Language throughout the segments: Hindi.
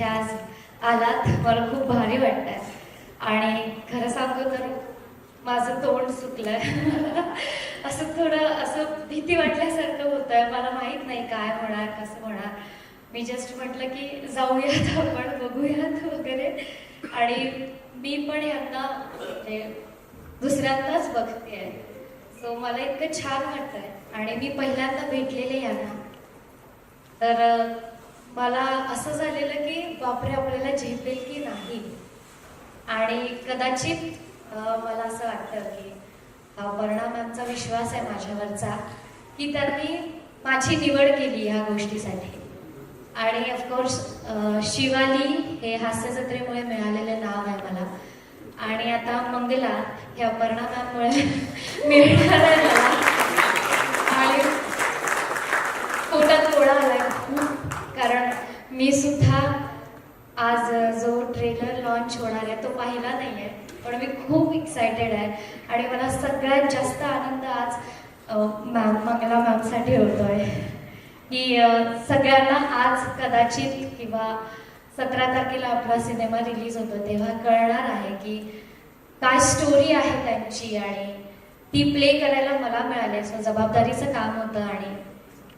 इथे आज आलात, मला खूप भारी वाटतंय. आणि खरं सांगू तर माझं तोंड सुकलंय. असं थोडं असं भीती वाटल्यासारखं होतंय. मला माहित नाही काय होणार, कसं होणार. मी जस्ट म्हटलं की जाऊयात आपण, बघूयात वगैरे. आणि मी पण यांना म्हणजे दुसऱ्यांदाच बघतेय. सो मला इतकं छान वाटतंय. आणि मी पहिल्यांदा भेटलेले यांना, तर मला असं झालेलं की बापरे, आपल्याला झेपेल की नाही. आणि कदाचित मला असं वाटतं की अपर्णा मॅमचा विश्वास आहे माझ्यावरचा, की त्यांनी माझी निवड केली ह्या गोष्टीसाठी. आणि ऑफकोर्स शिवाली हे हास्य जत्रेमुळे मिळालेले नाव आहे मला. आणि आता मंगला हे अपर्णा मॅममुळे मिळणार आहे मला. आणि पोटात गोळा आलाय खूप, कारण मी सुद्धा आज जो ट्रेलर लॉन्च होणार आहे तो पाहिला नाही आहे, पण मी खूप एक्सायटेड आहे. आणि मला सगळ्यात जास्त आनंद आज मंगला मॅमसाठी होतोय की सगळ्यांना आज कदाचित किंवा 17 तारखेला आपला सिनेमा रिलीज होतो तेव्हा कळणार आहे की काय स्टोरी आहे त्यांची, आणि ती प्ले करायला मला मिळाली. सो जबाबदारीचं काम होतं आणि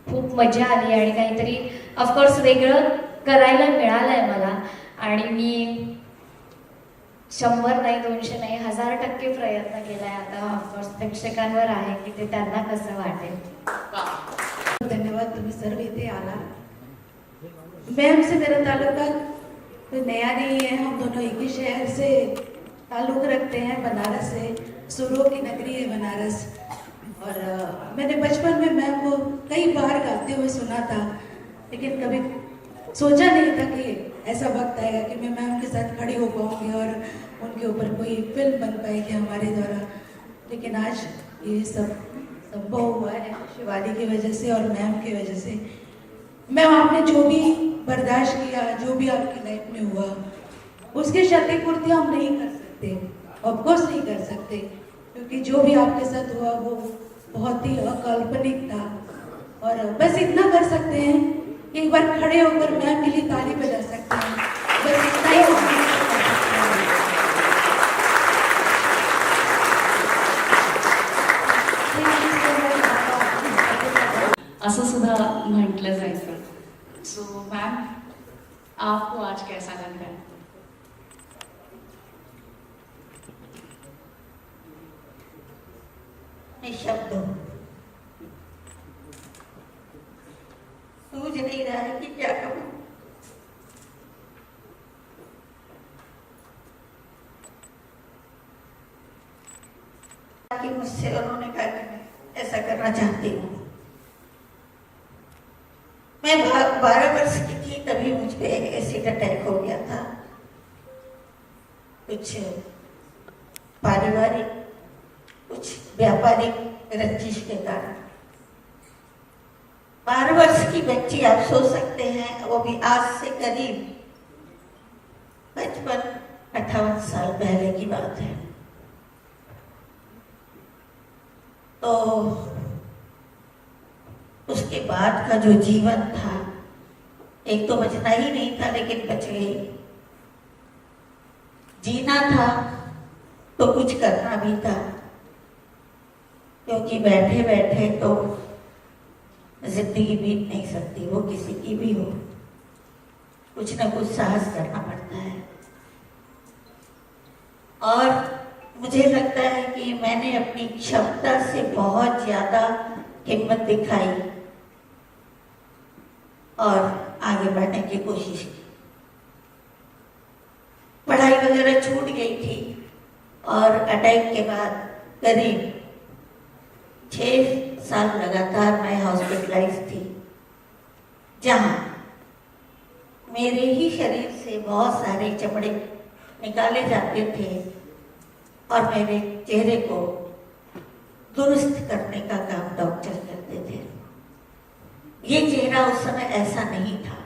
खूप मजा आली आणि काहीतरी ऑफकोर्स वेगळं करायला मिळालंय मला. आणि मी 100 नाही, 200 नाही, 1000% प्रयत्न केलाय. आता ऑफकोर्स प्रेक्षकांवर आहे की ते त्यांना कसं वाटेल. धन्यवाद, तुम्ही सर्व इथे आला. मैम से मेरा ताल्लुका कोई नया नहीं है. हम दोनों एक ही शहर से ताल्लुक रखते हैं, बनारस से. सुरों की नगरी है बनारस. और मैंने बचपन में मैम को कई बार गाते हुए सुना था, लेकिन कभी सोचा नहीं था कि ऐसा वक्त आएगा कि मैं मैम के साथ खड़ी हो पाऊंगी और उनके ऊपर कोई फिल्म बन पाएगी हमारे द्वारा. लेकिन आज ये सब संभव हुआ है शिवाली की वजह से और मैम की वजह से. मैम, आपने जो भी बर्दाश्त किया, जो भी आपकी लाइफ में हुआ, उसकी क्षतिपूर्ति हम नहीं कर सकते, ऑफकोर्स नहीं कर सकते, क्योंकि जो भी आपके साथ हुआ वो बहुत ही अकाल्पनिक था. और बस इतना कर सकते हैं कि एक बार खड़े होकर मैम के लिए ताली बजा सकते हैं. बस इतना ही हम कर सकते हैं. असं सुद्धा म्हटलं जायचं. सो मैम, आपको आज कैसा लग रहा है? निशब्द हूँ, सूझ नहीं रहा है कि क्या करूं. कि मुझसे उन्होंने कहा कि मैं ऐसा करना चाहती हूँ. मैं 12 वर्ष की थी तभी मुझ पे एसिड अटैक हो गया था. कुछ पारिवारिक, कुछ व्यापारिक रंजिश के कारण. 12 वर्ष की बच्ची, आप सोच सकते हैं, वो भी आज से करीब 55-58 साल पहले की बात है. तो उसके बाद का जो जीवन था, एक तो बचना ही नहीं था लेकिन बच गई. जीना था तो कुछ करना भी था, क्योंकि बैठे बैठे तो जिंदगी बीत नहीं सकती, वो किसी की भी हो. कुछ ना कुछ साहस करना पड़ता है. और मुझे लगता है कि मैंने अपनी क्षमता से बहुत ज्यादा हिम्मत दिखाई और आगे बढ़ने की कोशिश की. पढ़ाई वगैरह छूट गई थी और अटैक के बाद करीब 6 साल लगातार मैं हॉस्पिटलाइज थी, जहां मेरे ही शरीर से बहुत सारे चमड़े निकाले जाते थे और मेरे चेहरे को दुरुस्त करने का काम डॉक्टर करते थे. ये चेहरा उस समय ऐसा नहीं था,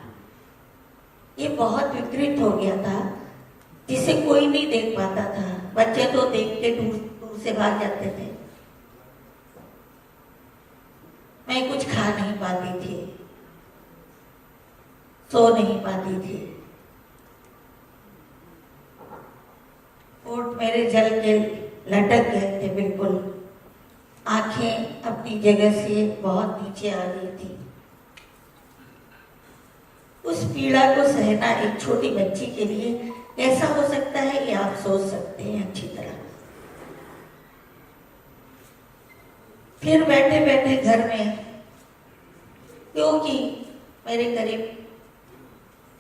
ये बहुत विकृत हो गया था, जिसे कोई नहीं देख पाता था. बच्चे तो देख के दूर दूर से भाग जाते थे. मैं कुछ खा नहीं पाती थी, सो नहीं पाती थी, मेरे जल के लटक गए थे बिल्कुल। आंखें अपनी जगह से बहुत नीचे आ गई थी। उस पीड़ा को सहना एक छोटी बच्ची के लिए कैसा हो सकता है, ये आप सोच सकते हैं अच्छी तरह। फिर बैठे बैठे घर में, क्योंकि मेरे करीब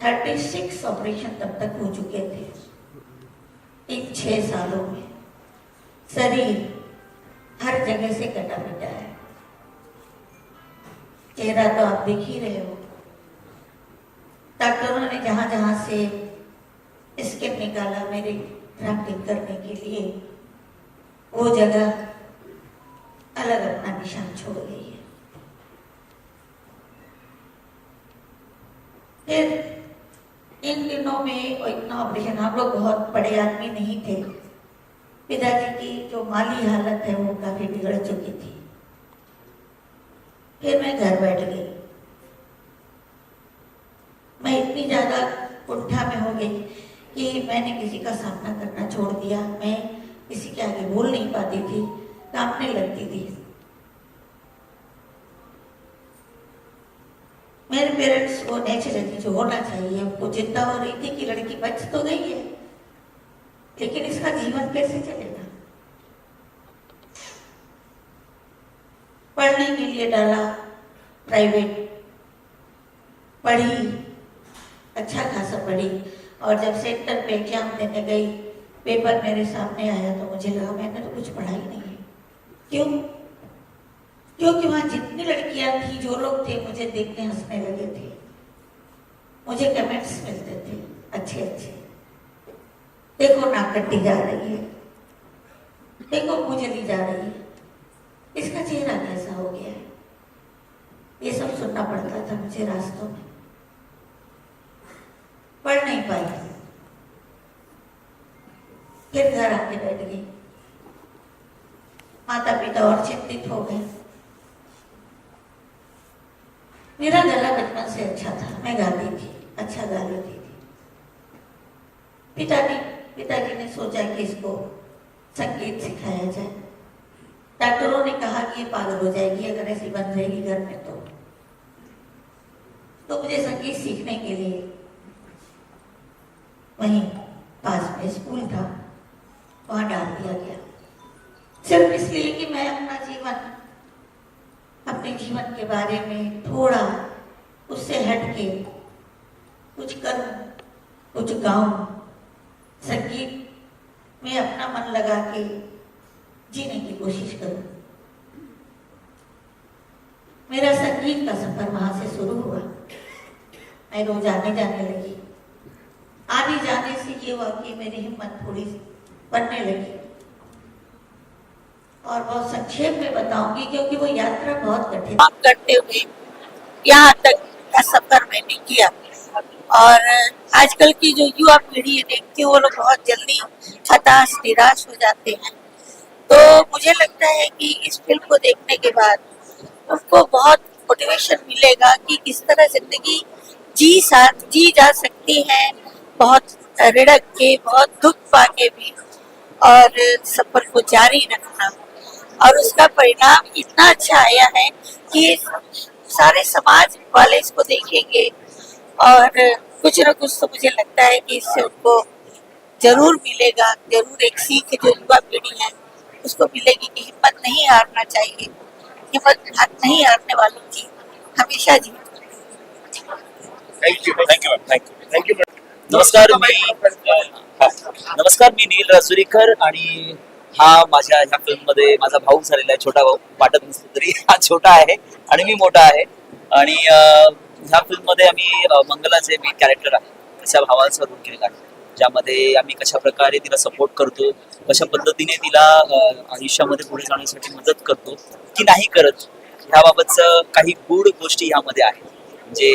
36 ऑपरेशन तब तक हो चुके थे इन 6 सालों में। शरीर हर जगह से कटा पिटा है। चेहरा तो आप देख ही रहे हो। डॉक्टरों ने जहां जहां से स्किन निकाला मेरे ग्राफ्टिंग करने के लिए, वो जगह अलग अपना निशान छोड़ गई है। फिर इन दिनों में और इतना ऑपरेशन, हम लोग बहुत बड़े आदमी नहीं थे। पिताजी की जो माली हालत है वो काफी बिगड़ चुकी थी। फिर मैं घर बैठ गई। मैं इतनी ज्यादा कुंठा में हो गई कि मैंने किसी का सामना करना छोड़ दिया। मैं किसी के आगे बोल नहीं पाती थी, कांपने लगती थी। मेरे पेरेंट्स को नेचुरली जो होना चाहिए, उनको चिंता हो रही थी कि लड़की बच तो गई है, लेकिन इसका जीवन कैसे चलेगा। पढ़ने के लिए डाला, प्राइवेट पढ़ी, अच्छा खासा पढ़ी। और जब सेंटर पे एग्जाम देने गई, पेपर मेरे सामने आया तो मुझे लगा मैंने तो कुछ पढ़ा ही नहीं है। क्यों? क्योंकि वहां जितनी लड़कियां थी, जो लोग थे, मुझे देखने हंसने लगे थे। मुझे कमेंट्स मिलते थे अच्छे अच्छे, देखो नाक कटी जा रही है, देखो मुँह जली जा रही है, इसका चेहरा कैसा हो गया है। ये सब सुनना पड़ता था मुझे रास्तों में। पढ़ नहीं पाई। फिर घर आके बैठ गई। माता पिता और चिंतित हो गए। मेरा गला बचपन से अच्छा था, मैं गाती थी, अच्छा गा लेती थी। पिताजी ने सोचा कि इसको संगीत सिखाया जाए। डॉक्टरों ने कहा कि ये पागल हो जाएगी अगर ऐसी बन रहेगी घर में। तो मुझे संगीत सीखने के लिए वहीं पास में स्कूल था, वहां डाल दिया गया। सिर्फ इसलिए कि मैं अपने जीवन के बारे में थोड़ा उससे हटके कुछ करूं, कुछ गाऊं, संगीत में अपना मन लगा के जीने की कोशिश करूं। मेरा संगीत का सफर वहां से शुरू हुआ। मैं रोज आने जाने लगी। आने जाने से ये हुआ कि मेरी हिम्मत थोड़ी बढ़ने लगी। और बहुत संक्षेप में बताऊंगी क्योंकि वो यात्रा बहुत कठिन करते हुए यहाँ तक का सफर मैंने किया। और आजकल की जो युवा पीढ़ी है, देखती हूँ वो लोग बहुत जल्दी हताश निराश हो जाते हैं। तो मुझे लगता है कि इस फिल्म को देखने के बाद उनको बहुत मोटिवेशन मिलेगा कि किस तरह जिंदगी जी जा सकती है, बहुत रिड़क के, बहुत दुख पाके भी, और सफर को जारी रखना। और उसका परिणाम इतना अच्छा आया है कि सारे समाज वाले इसको देखेंगे और कुछ न कुछ तो मुझे लगता है कि इससे उनको जरूर मिलेगा। जरूर एक सीख जो युवा पीढ़ी है उसको मिलेगी कि हिम्मत नहीं हारना चाहिए। हिम्मत नहीं हारने वालों की हमेशा जीत। थँक्यू। नमस्कार, मी नील राजुरीकर आणि हा माझ्या ह्या फिल्म मध्ये माझा भाऊ झालेला आहे, छोटा भाऊ वाटत नसतो तरी हा छोटा आहे आणि मी मोठा आहे. आणि ह्या फिल्म मध्ये आम्ही मंगलाचे मेन कॅरेक्टर आहे, त्याच्या भावाचा रोल केलेला आहे, ज्यामध्ये आम्ही कशा प्रकारे तिला सपोर्ट करतो, कशा पद्धतीने तिला आयुष्यामध्ये पुढे जाण्यासाठी मदत करतो की नाही करत, ह्याबाबतचं काही गूढ गोष्टी ह्यामध्ये आहेत. म्हणजे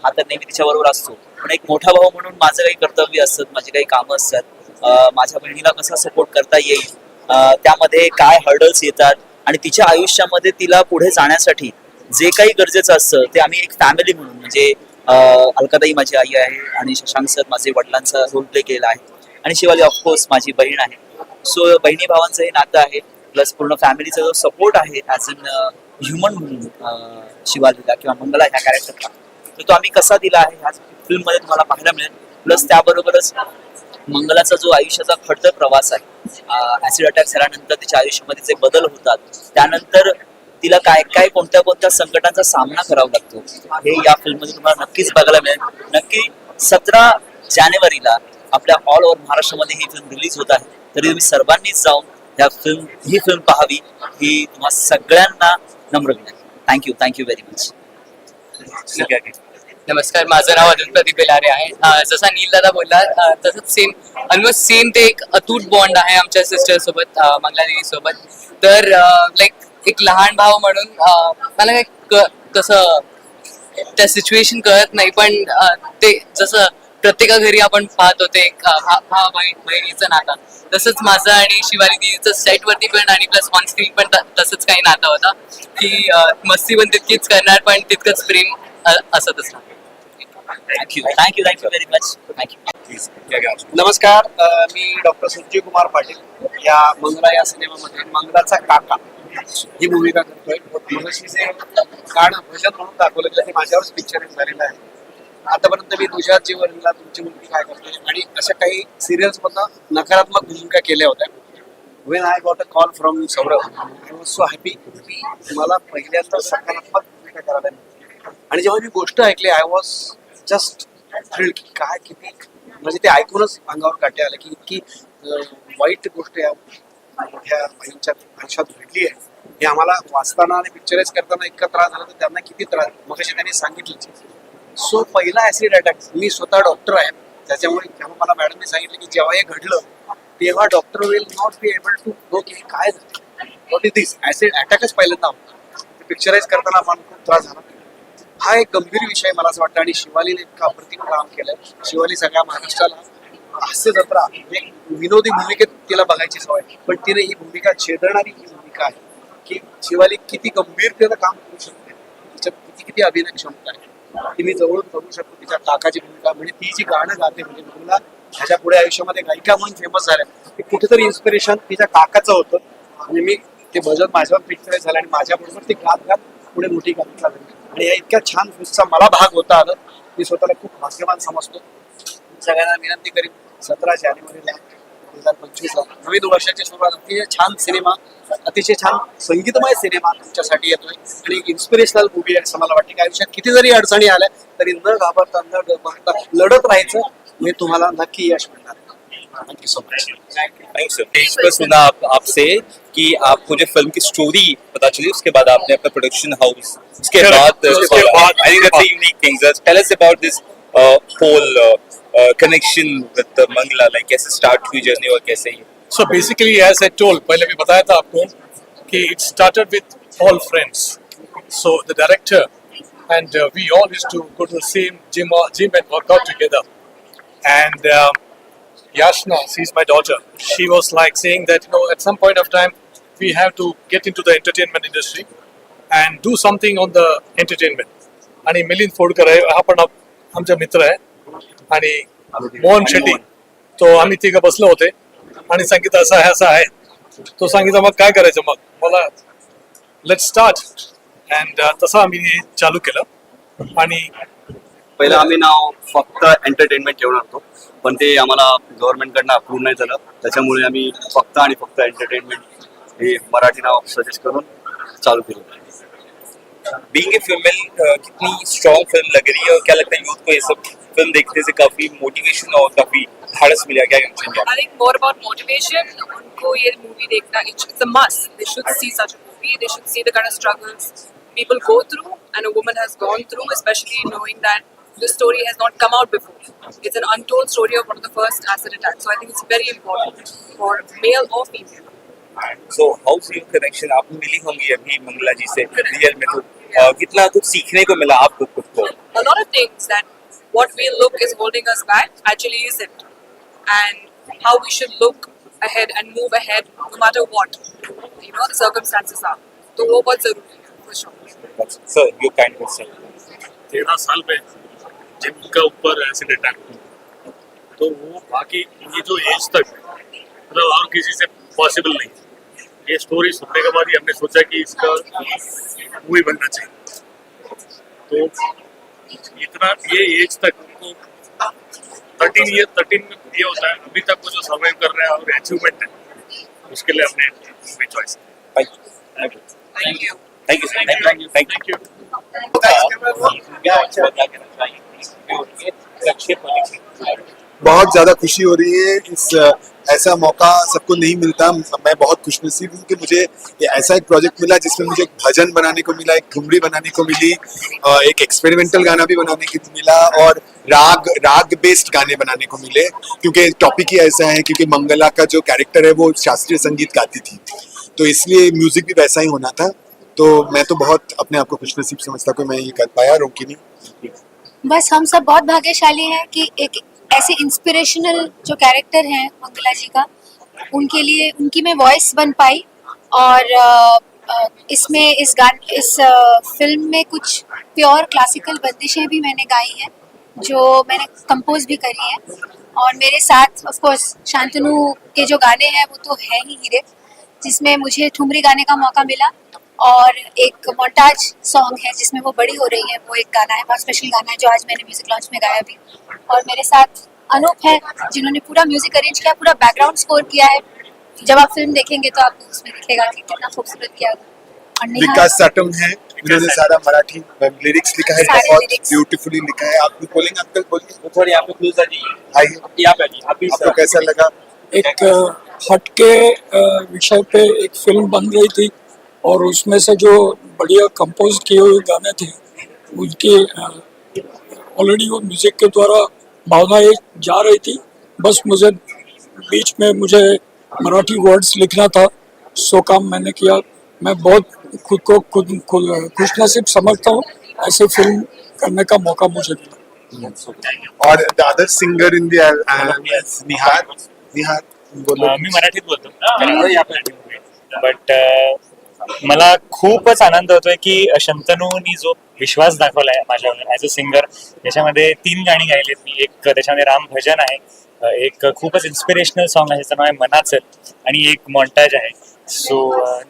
हा तर नेहमी तिच्याबरोबर असतो, पण एक मोठा भाऊ म्हणून माझं काही कर्तव्य असतात, माझी काही कामं असतात, माझ्या बहिणीला कसा सपोर्ट करता येईल, त्यामध्ये काय हर्डल्स येतात आणि तिच्या आयुष्यामध्ये तिला पुढे जाण्यासाठी जे काही गरजेचं असतं ते आम्ही एक फॅमिली म्हणून, म्हणजे अलकाताई माझी आई आहे आणि शशांक सर माझे वडिलांचा रोल प्ले केला आहे, आणि शिवाली ऑफकोर्स माझी बहीण आहे. सो बहिणी भावांचं हे नातं आहे, प्लस पूर्ण फॅमिलीचा जो सपोर्ट आहे ॲज अन ह्युमन म्हणून शिवालीला किंवा मंगला ह्या कॅरेक्टरला, तो आम्ही कसा दिला आहे ह्या फिल्ममध्ये तुम्हाला पाहायला मिळेल. प्लस त्याबरोबरच मंगलाचा जो आयुष्याचा खडतर प्रवास आहे, ऍसिड अटॅक झाल्यानंतर तिच्या आयुष्यामध्ये जे बदल होतात, त्यानंतर तिला काय काय कोणत्या कोणत्या संकटांचा सामना करावा लागतो, हे या फिल्ममध्ये तुम्हाला नक्कीच बघायला मिळेल. नक्की 17 जानेवारीला आपल्या ऑल ओव्हर महाराष्ट्रामध्ये ही फिल्म रिलीज होत आहे. तरी तुम्ही सर्वांनीच जाऊन ही फिल्म पाहावी ही तुम्हा सगळ्यांना नम्र विनंती. Thank you very much. नमस्कार, माझं नाव अरुण प्रदीप बेलारे आहे. जसा नील दादा बोलला तसंच सेम ऑलमोस्ट सेम ते एक अतूट बॉन्ड आहे आमच्या सिस्टर सोबत, मंगलादेवी सोबत. तर लाईक एक लहान भाव म्हणून मला काय कसं त्या सिच्युएशन कळत नाही, पण ते जसं प्रत्येका घरी आपण पाहत होते भाव बहिणीचं नातं, तसंच माझं आणि शिवाली दीदीचं सेटवरती पण आणि प्लस ऑन स्क्रीन पण तसंच काही नातं होतं की मस्ती पण तितकीच करणार पण तितकंच प्रेम असतच राहणार. Thank you very much. थँक्यू. नमस्कार, मी डॉक्टर संजीव कुमार पाटील या मंगला या सिनेमामध्ये मंगलाचा काका ही भूमिका करतोय. मगाशी जे गाणं भजन म्हणून दाखवलं गेलं ते माझ्यावरच पिक्चराइज झालेलं आहे. आतापर्यंत मी तुझ्या जीवनला तुमची मुलगी काय करते आणि अशा काही सिरियल्स मधनं नकारात्मक भूमिका केल्या होत्या. When I got a call from Saurabh, I was so happy की मला पहिल्यांदा सकारात्मक भूमिका करायला मिळाली. आणि जेव्हा मी गोष्ट ऐकली आय वॉज जस्ट थ्रिल्ड की काय किती, म्हणजे ते ऐकूनच अंगावर काटे आले की इतकी वाईट गोष्ट या मोठ्या बाईंच्या आयुष्यात घडली आहे. हे आम्हाला वाचताना आणि पिक्चराइज करताना इतका त्रास झाला तर त्यांना किती त्रास, मग त्यांनी सांगितलं. सो पहिला ऍसिड अटॅक, मी स्वतः डॉक्टर आहे त्याच्यामुळे जेव्हा मला मॅडमने सांगितलं की जेव्हा हे घडलं तेव्हा doctor will not be able to know की काय व्हॉट इज दिस ऍसिड अटॅकच पहिल्यांदा पिक्चराइज करताना आम्हाला खूप त्रास झाला. हा एक गंभीर विषय मला असं वाटतं आणि शिवालीने इतकं अप्रतिम काम केलंय. शिवाली सगळ्या महाराष्ट्राला हास्य जत्रा एक विनोदी भूमिकेत तिला बघायची सवय, पण तिने ही भूमिका छेदणारी ही भूमिका आहे की शिवाली किती गंभीरतेनं काम करू शकते, तिच्यात किती किती अभिनय क्षमता आहे ती मी जवळून बघू शकतो. तिच्या काकाची भूमिका म्हणजे ती जी गाणं गाते म्हणजे मला ह्याच्या पुढे आयुष्यामध्ये गायिका म्हणून फेमस झाल्या ते कुठेतरी इन्स्पिरेशन तिच्या काकाचं होतं आणि मी ते भजन माझ्यावर पिक्चराइज झालं आणि माझ्याबरोबर ते गात गात पुढे मोठी गायिका झाली. आणि या इतक्या छान फिल्मचा मला भाग होता आलं, मी स्वतःला खूप भाग्यवान समजतो. सगळ्यांना विनंती करीन 17 जानेवारीला 2025 नवीन वर्षाची सुरुवात, अतिशय छान सिनेमा, अतिशय छान संगीतमय सिनेमा तुमच्यासाठी येतोय आणि एक इन्स्पिरेशनल मूवी आहे असं मला वाटतं की आयुष्यात किती जरी अडचणी आल्या तरी न घाबरता न डरता लढत राहायचं, मी तुम्हाला नक्की यश मिळणार. Thank you so much. स्टेज पर सुना आपसे कि आपको जो फिल्म की स्टोरी पता चली उसके बाद आपने अपना प्रोडक्शन हाउस उसके बाद I think that's unique things. Tell us about this whole connection with Mangala, like कैसे स्टार्ट हुई जर्नी और कैसे ही. So basically, as I told, पहले भी बताया था आपको कि it started with all friends. So the director and we all used to go to the same gym and work out together. And Yashna, she's my daughter. She was like saying that at some point of time we have to get into the entertainment industry and do something on the entertainment. आणि मिलिंद फोडकर आहे, हा पण आमचा मित्र आहे आणि मोहन शेट्टी, तो आम्ही तिघं बसलो होते आणि सांगितलं असं आहे. तो सांगितलं मग काय करायचं, मग मला लेट स्टार्ट अँड तसं आम्ही हे चालू केलं. आणि पहिलं आम्ही नाव फक्त एंटरटेनमेंट ठेवणार होतो पण ते आम्हाला गव्हर्नमेंटकडनं अप्रूव्ह नाही झालं, त्याच्यामुळे आम्ही फक्त आणि फक्त एंटरटेनमेंट हे मराठी नाव सजेस्ट करून चालू केलं. बीइंग ए फीमेल कितनी स्ट्रॉन्ग फिल्म लग रही है और क्या लगता है यूथ को ये सब फिल्म देखने से काफी मोटिवेशन और काफी धाड़स मिला, क्या कहना चाहेंगे? I think more about motivation. उनको ये movie देखना, it's a must. They should see such a movie. They should see the kind of struggles people go through and a woman has gone through, especially knowing that this story has not come out before. It's an untold story of one of the first acid attacks. So I think it's very important for male or female. So how's your connection? आप मिली होंगी अभी मंगला जी से रियल में, तो कितना कुछ सीखने को मिला आपको खुद को? A lot of things that what we look is holding us back actually isn't, and how we should look ahead and move ahead no matter what the circumstances are. तो वो बहुत जरूरी है for sure. Sir, you kind of say. 13 साल में जिनका ऊपर एसिड अटैक तो वो बाकी ये जो एज तक मतलब और किसी से पॉसिबल नहीं। ये स्टोरी सुनने के बाद ही हमने सोचा कि इसका मूवी बनना चाहिए। तो इतना ये एज तक उनको 13 में ये होता है, अभी तक वो जो सर्वाइव कर रहे हैं और अचीवमेंट है, उसके लिए हमने movie choice thank you. Thank you sir, thank you, thank you. बहुत ज्यादा खुशी हो रही है। इस ऐसा मौका सबको नहीं मिलता। मैं बहुत खुशनसीब हूँ कि मुझे ये ऐसा एक प्रोजेक्ट मिला जिसमें मुझे एक भजन बनाने को मिला, एक ठुमरी बनाने को मिली, एक एक्सपेरिमेंटल गाना भी बनाने को मिला और राग बेस्ड गाने बनाने को मिले। क्योंकि टॉपिक ही ऐसा है, क्योंकि मंगला का जो कैरेक्टर है वो शास्त्रीय संगीत गाती थी, तो इसलिए म्यूजिक भी वैसा ही होना था। तो मैं तो बहुत अपने आप को खुशनसीब समझता हूँ कि मैं ये कर पाया। रोकिनी, बस हम सब बहुत भाग्यशाली हैं कि एक ऐसे इंस्पिरेशनल जो कैरेक्टर हैं मंगला जी का, उनके लिए उनकी मैं वॉइस बन पाई। और इसमें इस फिल्म में कुछ प्योर क्लासिकल बंदिशें भी मैंने गाई हैं जो मैंने कंपोज भी करी हैं। और मेरे साथ ऑफ कोर्स शांतनु के जो गाने हैं वो तो है ही हीरे, जिसमें मुझे ठुमरी गाने का मौका मिला। और एक मोन्टाज सॉन्ग है जिसमें वो बड़ी हो रही है, वो एक गाना है, बहुत स्पेशल गाना है जो आज मैंने म्यूजिक लॉन्च में गाया भी। और मेरे साथ अनूप है जिन्होंने पूरा म्यूजिक अरेंज किया, पूरा बैकग्राउंड स्कोर किया है। जब आप फिल्म देखेंगे तो आपको उसमें दिखेगा कि कितना खूबसूरत किया। और नेहा विकास साटम है, उन्होंने सारा मराठी लिरिक्स लिखा है, सारे बहुत lyrics। ब्यूटीफुली लिखा है। आप भी बोलेंगे अंकल, बोलिए थोड़ी यहाँ पे क्लोज आ जाइए, आइए, यहाँ पे आ जाइए, आप भी आपको कैसा लगा? एक हटके विषय पे एक फिल्म बन रही थी और उसमें से जो बढ़िया कंपोज किए हुए गाने थे उनकी ऑलरेडी वो म्यूजिक के द्वारा भावनाएं जा रही थी। बस मुझे बीच में मुझे मराठी वर्ड्स लिखना था, सो काम मैंने किया। मैं बहुत खुद को खुशनसीब समझता हूँ ऐसे फिल्म करने का मौका मुझे मिला। और the other singer in the Nihar बोलो। मी मराठीत बोलतो बट मला खूपच आनंद होतोय की शंतनूनी जो विश्वास दाखवलाय माझ्यावर ॲज अ सिंगर, त्याच्यामध्ये 3 गाणी गायलीत मी. एक त्याच्यामध्ये राम भजन आहे, एक खूपच इन्स्पिरेशनल सॉन्ग आहे ज्याचं नाव आहे मनाचं, आणि एक मॉन्टाज आहे. सो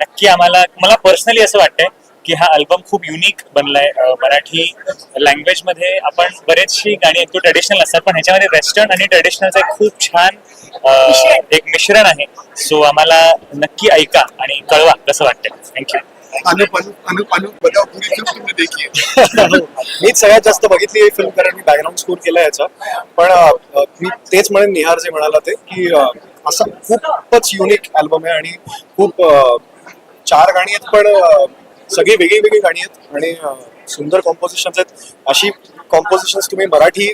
नक्की मला पर्सनली असं वाटतंय की हा अल्बम खूप युनिक बनलाय. मराठी लँग्वेजमध्ये आपण बरेचशी गाणी ऐकतो ट्रेडिशनल असतात, पण ह्याच्यामध्ये वेस्टर्न आणि ट्रेडिशनलचं एक खूप छान एक मिश्रण आहे. सो आम्हाला नक्की ऐका आणि कळवा कसं वाटतंय. थँक्यू. अनुप बताओ, पूरी फिल्म तुमने देखी है? मीच सगळ्यात जास्त बघितली ही फिल्म, कारण मी बॅकग्राऊंड स्कोर केला याचा. पण मी तेच म्हणेन निहार जे म्हणाला ते की असा खूपच युनिक अल्बम आहे आणि खूप 4 गाणी आहेत, पण सगळी वेगळी वेगळी गाणी आहेत आणि सुंदर कॉम्पोजिशन्स आहेत. अशी कॉम्पोजिशन्स तुम्ही मराठी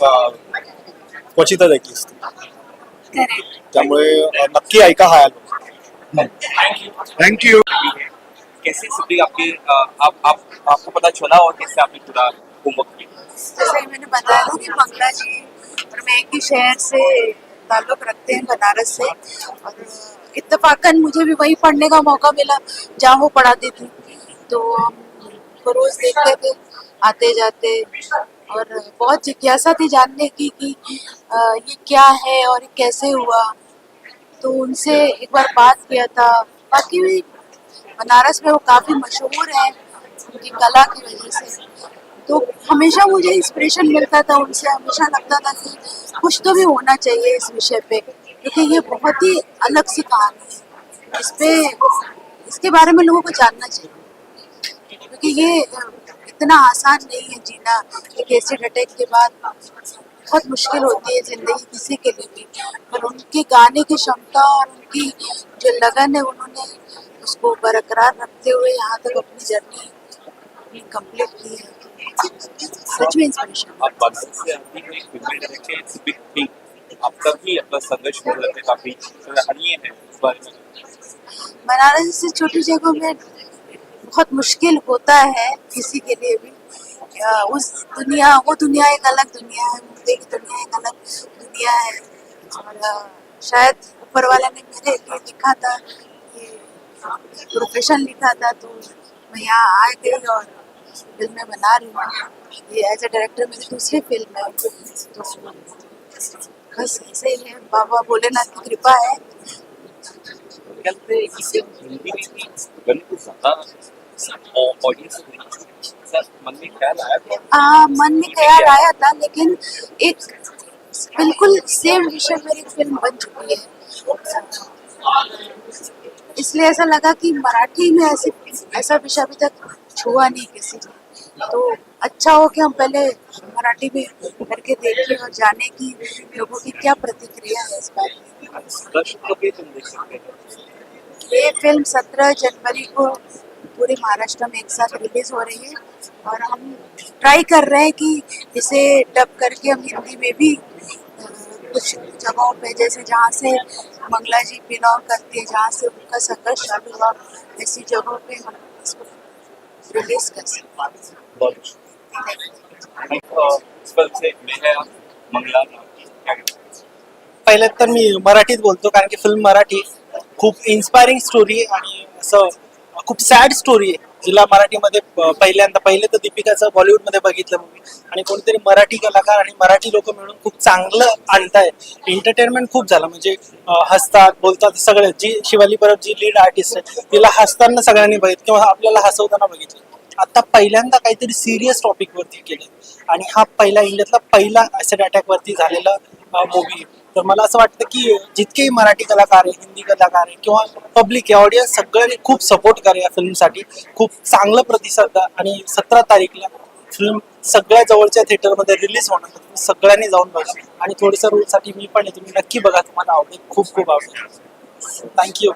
क्वचितच ऐकली असते, त्यामुळे नक्की ऐका हा अल्बम. Thank you. कैसे सिद्धि आपके आपको पता चला और कैसे आपने पूरा होमवर्क किया? जैसे ही मैंने बताया था कि मंगला जी और मैं एक ही शहर से ताल्लुक रखते हैं, बनारस से, और इत्तेफाकन मुझे भी वहीं पढ़ने का मौका मिला जहाँ वो पढ़ाती थी। तो हम रोज देखते थे आते जाते, और बहुत जिज्ञासा थी जानने की कि ये क्या है और ये कैसे हुआ। तो उनसे एक बार बात किया था। बाकी भी बनारस में वो काफ़ी मशहूर है उनकी कला की वजह से, तो हमेशा मुझे इंस्पिरेशन मिलता था उनसे। हमेशा लगता था कि कुछ तो भी होना चाहिए इस विषय पे, क्योंकि ये बहुत ही अलग सी कहानी है। इसके बारे में लोगों को जानना चाहिए, क्योंकि ये इतना आसान नहीं है जीना। एक एसिड अटैक के बाद बहुत मुश्किल होती है ज़िंदगी किसी के लिए भी, पर उनकी गाने की क्षमता और उनकी जो लगन है, उन्होंने उसको बरकरार रखते हुए यहाँ तक अपनी जर्नी कंप्लीट की है। सच में इंस्पिरेशन। आप बनारस से आती हैं, फिल्में डायरेक्ट है, इट्स बिग थिंग. आप तभी अपना संघर्ष कर रहे थे, काफी सराहनीय है इस बारे में. बनारस से छोटी जगहों में बहुत मुश्किल होता है किसी के लिए भी। वो दुनिया एक अलग दुनिया है, मुंबई की दुनिया एक अलग दुनिया है। और शायद ऊपर वाला ने मेरे लिए लिखा था, ये प्रोफेशन लिखा था, तो मैं यहाँ आ गई और फिल्में बना रही हूँ। ये एज ए डायरेक्टर मेरी दूसरी फिल्म है, तो बस ऐसे ही है, बाबा भोलेनाथ की कृपा है। कहते हैं इसे हिंदी में भी गाने को ज्यादा ऑडियंस मन में ख्याल आया था। मन में ख्याल आया था, लेकिन एक बिल्कुल सेम विषय पर एक फिल्म बन चुकी है, इसलिए ऐसा लगा कि मराठी में ऐसा विषय अभी तक छुआ नहीं किसी ने, तो अच्छा हो कि हम पहले मराठी में करके देखें और जाने की लोगों की क्या प्रतिक्रिया है इस बारे में। दर्शकों को भी तुम देख सकते हैं। ये फिल्म 17 जनवरी को पूरे महाराष्ट्र में एक साथ रिलीज हो रही है, और हम ट्राई कर रहे हैं कि इसे डब करके हम हिंदी में भी कुछ जगहों पे, जैसे जहाँ से मंगला जी बिलोंग करती है, जहाँ से उनका संघर्ष चालू हुआ, ऐसी जगहों पे हम इसको रिलीज कर सकते हैं। बहुत इस फिल्म से मैं है मंगला पहिले तर मी मराठीत बोलतो, कारण की फिल्म मराठी खूप इन्स्पायरिंग स्टोरी आहे आणि असं खूप सॅड स्टोरी आहे, जिला मराठीमध्ये पहिले तर दीपिकाचं बॉलिवूडमध्ये बघितलं मूवी, आणि कोणतरी मराठी कलाकार आणि मराठी लोक मिळून खूप चांगलं आणताय. एंटरटेनमेंट खूप झालं, म्हणजे हसतात बोलतात सगळे. जी शिवाली परब जी लीड आर्टिस्ट आहे तिला हसताना सगळ्यांनी बघितलं किंवा आपल्याला हसवताना बघितलं. आता पहिल्यांदा काहीतरी सिरियस टॉपिक वरती केले, आणि हा पहिला इंडियातला पहिला ऍसिड अटॅक वरती झालेला मूवी. तर मला असं वाटतं की जितकेही मराठी कलाकार आहे, हिंदी कलाकार आहे किंवा पब्लिक आहे, ऑडियन्स सगळ्यांनी खूप सपोर्ट करा या फिल्मसाठी. खूप चांगला प्रतिसाद द्या, आणि 17 तारीखला फिल्म सगळ्या जवळच्या थिएटरमध्ये रिलीज होणार, तुम्ही सगळ्यांनी जाऊन बघा. आणि थोडंसं रोलसाठी मी पण आहे, तुम्ही नक्की बघा, तुम्हाला आवडेल, खूप खूप आवडेल. थँक्यू.